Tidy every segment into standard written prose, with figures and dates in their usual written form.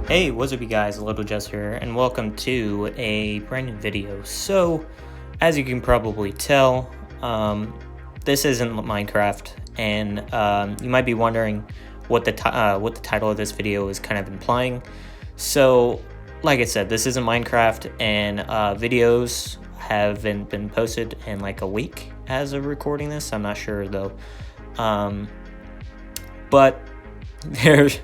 Hey, what's up you guys, Little Jess here, and welcome to a brand new video. So, as you can probably tell, this isn't Minecraft, and you might be wondering what the title of this video is kind of implying. So, like I said, this isn't Minecraft, and videos haven't been posted in like a week as of recording this. I'm not sure though, but there's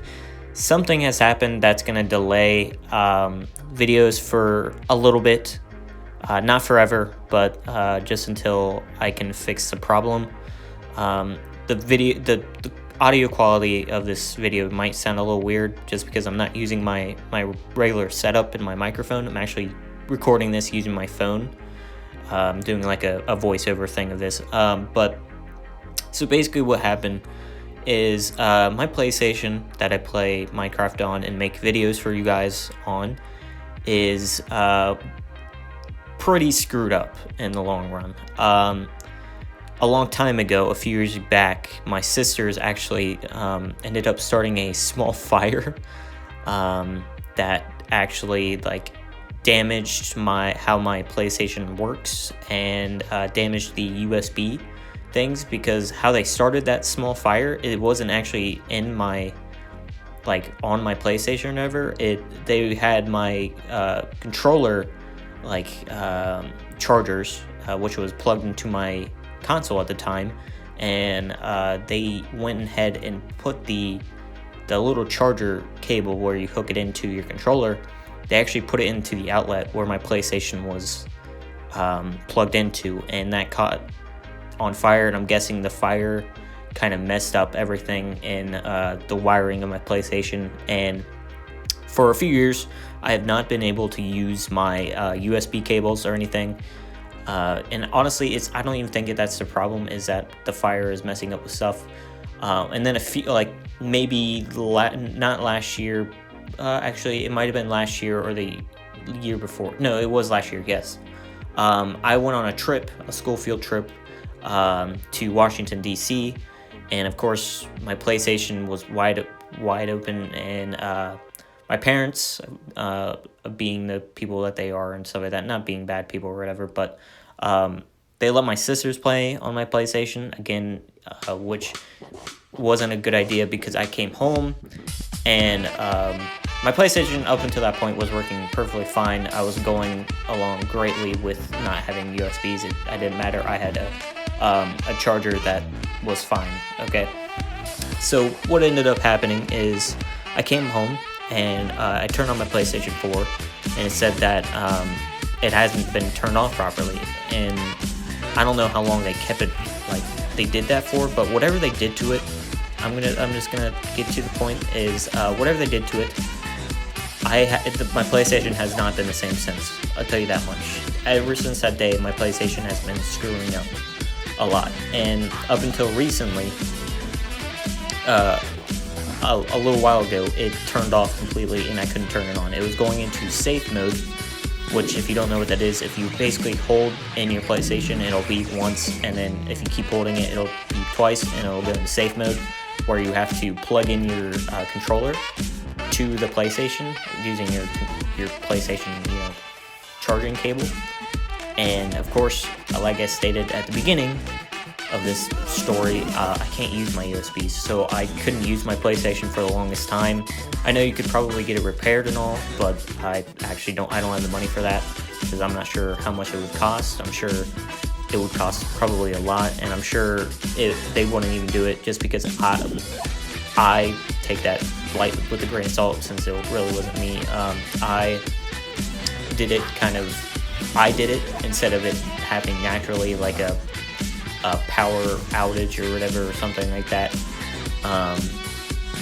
something has happened that's going to delay videos for a little bit, not forever, but just until I can fix the problem. The audio quality of this video might sound a little weird just because I'm not using my regular setup in my microphone. I'm actually recording this using my phone, doing like a voiceover thing of this. But so basically what happened is my PlayStation that I play Minecraft on and make videos for you guys on is pretty screwed up in the long run. A long time ago, a few years back, my sisters actually ended up starting a small fire that actually like damaged how my PlayStation works and damaged the USB things, because how they started that small fire, it wasn't actually in my on my PlayStation or whatever. They had my controller chargers, which was plugged into my console at the time, and they went ahead and put the little charger cable where you hook it into your controller. They actually put it into the outlet where my PlayStation was plugged into, and that caught on fire, and I'm guessing the fire kind of messed up everything in the wiring of my PlayStation. And for a few years I have not been able to use my USB cables or anything, and honestly I don't even think that's the problem, is that the fire is messing up with stuff. And then maybe not last year, actually it might have been last year or the year before. No, it was last year, yes. I went on a school field trip to Washington DC, and of course my PlayStation was wide open, and my parents, being the people that they are and stuff like that, not being bad people or whatever, but they let my sisters play on my PlayStation again, which wasn't a good idea because I came home and my PlayStation up until that point was working perfectly fine. I was going along greatly with not having USBs. It didn't matter. I had a charger that was fine. Okay, so what ended up happening is I came home and I turned on my PlayStation 4, and it said that it hasn't been turned off properly, and I don't know how long they kept it they did that for, but whatever they did to it, I'm just gonna get to the point, is whatever they did to it, my PlayStation has not been the same since. I'll tell you that much. Ever since that day, my PlayStation has been screwing up a lot, and up until recently, a little while ago, it turned off completely and I couldn't turn it on. It was going into safe mode, which, if you don't know what that is, if you basically hold in your PlayStation, it'll beep once, and then if you keep holding it, it'll beep twice, and it'll go into safe mode, where you have to plug in your controller to the PlayStation using your PlayStation charging cable. And of course, like I stated at the beginning of this story, I can't use my USBs, so I couldn't use my PlayStation for the longest time. I know you could probably get it repaired and all, but I don't have the money for that, because I'm not sure how much it would cost. I'm sure it would cost probably a lot, and I'm sure they wouldn't even do it, just because I take that with a grain of salt, since it really wasn't me. I did it instead of it happening naturally, like a power outage or whatever, or something like that.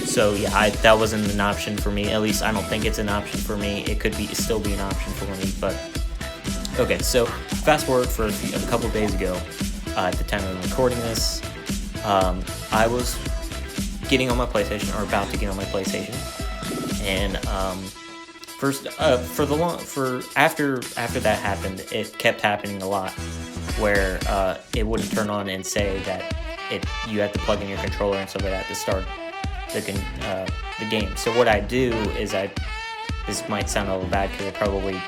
So yeah, that wasn't an option for me. At least I don't think it's an option for me. It could still be an option for me, but okay. So fast forward for a couple days ago, at the time of recording this, I was getting on my PlayStation, or about to get on my PlayStation, and after that happened, it kept happening a lot, where it wouldn't turn on and say that you have to plug in your controller and stuff like that to start the game. So what I do is I This might sound a little bad because it probably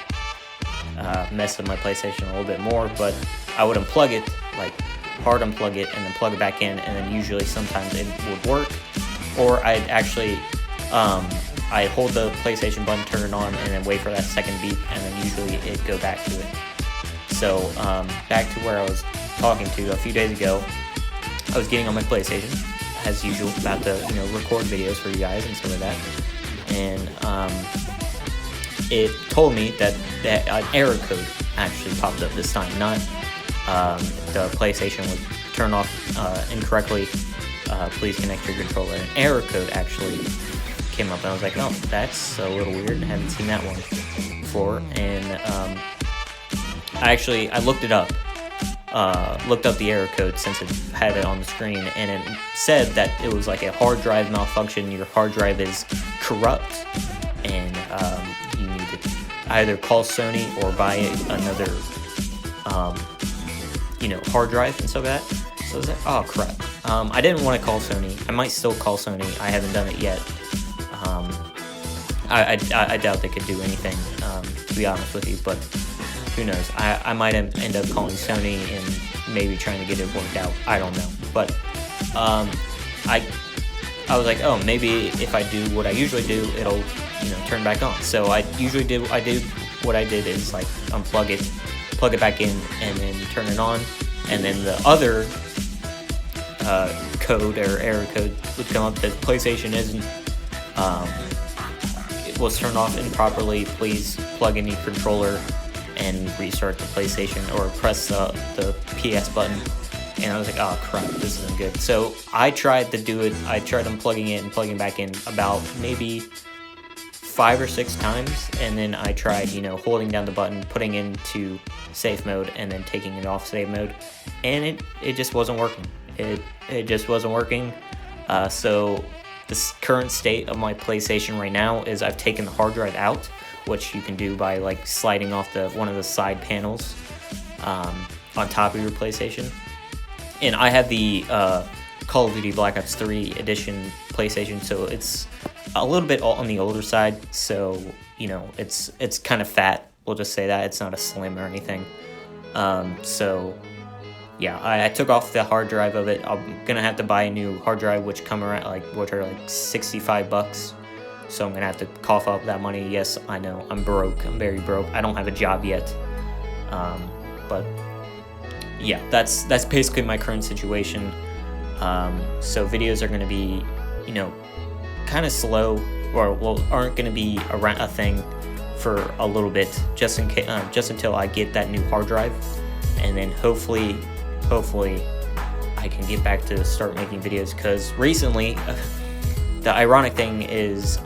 messed up my PlayStation a little bit more, but I would unplug it, like hard unplug it, and then plug it back in, and then usually sometimes it would work, or I'd actually I'd hold the PlayStation button, turn it on, and then wait for that second beep, and then usually it'd go back to it. So back to where I was talking to a few days ago, I was getting on my PlayStation as usual, about to record videos for you guys and stuff like that, and it told me that an error code actually popped up this time. Not the PlayStation was turned off incorrectly. Please connect your controller. An error code actually came up, and I was like, oh, that's a little weird. I haven't seen that one before. And I looked it up. Looked up the error code since it had it on the screen, and it said that it was like a hard drive malfunction. Your hard drive is corrupt, and you need to either call Sony or buy another hard drive and stuff like that. So I was like, oh crap. I didn't want to call Sony. I might still call Sony. I haven't done it yet. I doubt they could do anything, to be honest with you, but who knows. I might end up calling Sony and maybe trying to get it worked out. I don't know. But I was like, oh, maybe if I do what I usually do, it'll turn back on. So I did what I did is like unplug it, plug it back in, and then turn it on, and then the other code or error code would come up that PlayStation isn't it was turned off improperly. Please plug in your controller and restart the PlayStation, or press the PS button. And I was like, oh crap, this isn't good. So I tried to do it. I tried unplugging it and plugging back in about maybe 5 or 6 times, and then I tried holding down the button, putting into safe mode, and then taking it off safe mode, and it just wasn't working. It just wasn't working. So the current state of my PlayStation right now is I've taken the hard drive out, which you can do by like sliding off one of the side panels on top of your PlayStation. And I have the Call of Duty Black Ops 3 edition PlayStation, so it's a little bit on the older side. So it's kind of fat. We'll just say that it's not a slim or anything. So yeah, I took off the hard drive of it. I'm gonna have to buy a new hard drive, which are like $65. So I'm gonna have to cough up that money. Yes, I know, I'm broke. I'm very broke. I don't have a job yet. But yeah, that's basically my current situation. So videos are gonna be, kind of slow, or aren't gonna be a thing for a little bit, just until I get that new hard drive, and then hopefully I can get back to start making videos. Because recently, the ironic thing is,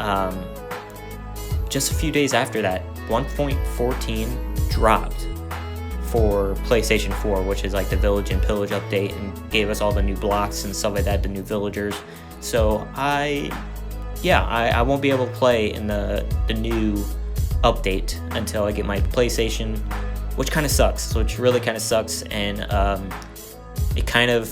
just a few days after that, 1.14 dropped for PlayStation 4, which is like the Village and Pillage update, and gave us all the new blocks and stuff like that, the new villagers. So I won't be able to play in the new update until I get my PlayStation, which kind of sucks. Which really kind of sucks, and it kind of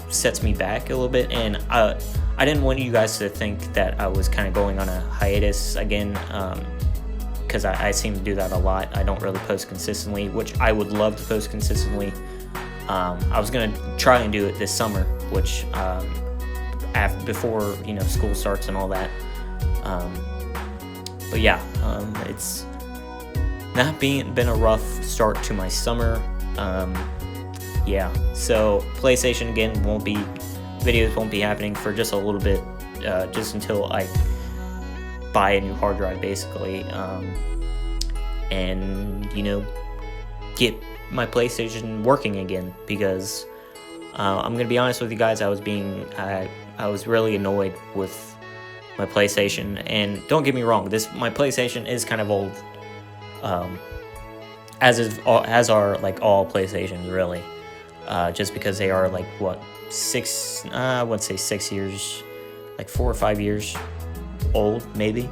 sets me back a little bit. And I didn't want you guys to think that I was kind of going on a hiatus again, because I seem to do that a lot. I don't really post consistently, which I would love to post consistently. I was gonna try and do it this summer, which before school starts and all that. But yeah, it's not been a rough start to my summer. Yeah, so PlayStation again videos won't be happening for just a little bit, just until I buy a new hard drive, basically, and get my PlayStation working again. Because I'm gonna be honest with you guys, I was really annoyed with my PlayStation. And don't get me wrong, my PlayStation is kind of old, as are like all PlayStations, really, just because they are like I wouldn't say 6 years, like 4 or 5 years old, maybe.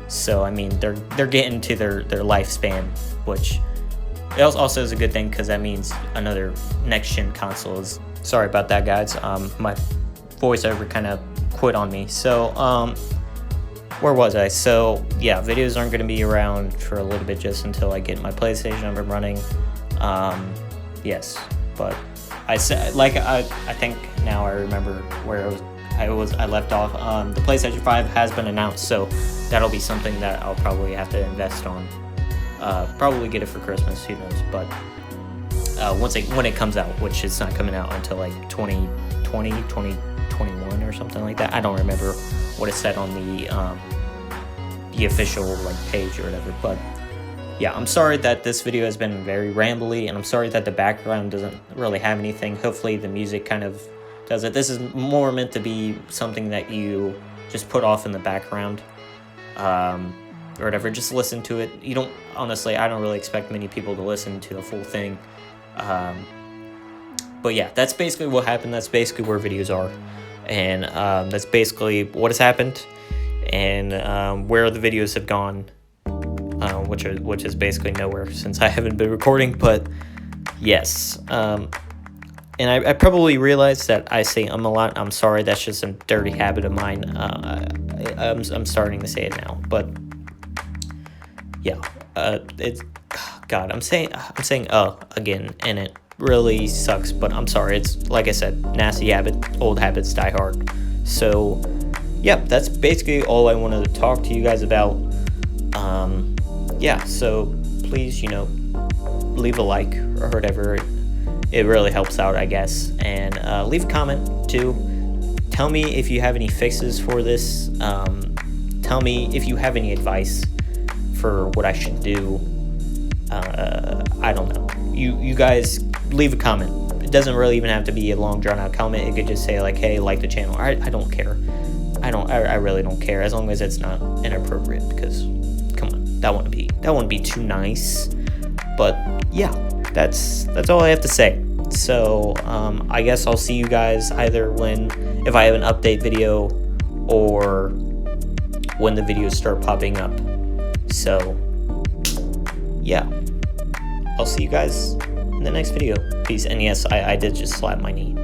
So I mean, they're getting to their lifespan, which it also is a good thing, because that means another next gen console is. Sorry about that, guys. My voiceover kind of quit on me. So where was I? So yeah, videos aren't going to be around for a little bit, just until I get my PlayStation up and running. Yes, but I said, like, I think now I remember where I left off. The PlayStation 5 has been announced, so that'll be something that I'll probably have to invest on. Probably get it for Christmas, who knows, but when it comes out, which it's not coming out until like 2020, 2021 or something like that. I don't remember what it said on the official like page or whatever, but yeah, I'm sorry that this video has been very rambly, and I'm sorry that the background doesn't really have anything. Hopefully the music kind of does it. This is more meant to be something that you just put off in the background, or whatever. Just listen to it. You don't, honestly, I don't really expect many people to listen to the full thing. But yeah, that's basically what happened. That's basically where videos are, and that's basically what has happened, and where the videos have gone, which is basically nowhere, since I haven't been recording. But yes, and I probably realized that I say a lot. I'm sorry. That's just a dirty habit of mine. I'm starting to say it now, but yeah, it's God. I'm saying again, and it really sucks, but I'm sorry. It's, like I said, nasty habit. Old habits die hard. So yeah, that's basically all I wanted to talk to you guys about. Yeah, so please, leave a like or whatever. It really helps out, I guess. And leave a comment too. Tell me if you have any fixes for this. Tell me if you have any advice for what I should do. I don't know. You guys leave a comment. It doesn't really even have to be a long drawn out comment. It could just say like, hey, like the channel. I don't care. I really don't care, as long as it's not inappropriate, because come on, that wouldn't be too nice. But yeah, that's all I have to say. So I guess I'll see you guys either if I have an update video, or when the videos start popping up. So yeah, I'll see you guys in the next video. Peace. And yes, I did just slap my knee.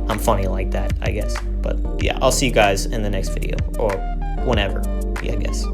I'm funny like that, I guess. But yeah, I'll see you guys in the next video, or whenever, yeah, I guess.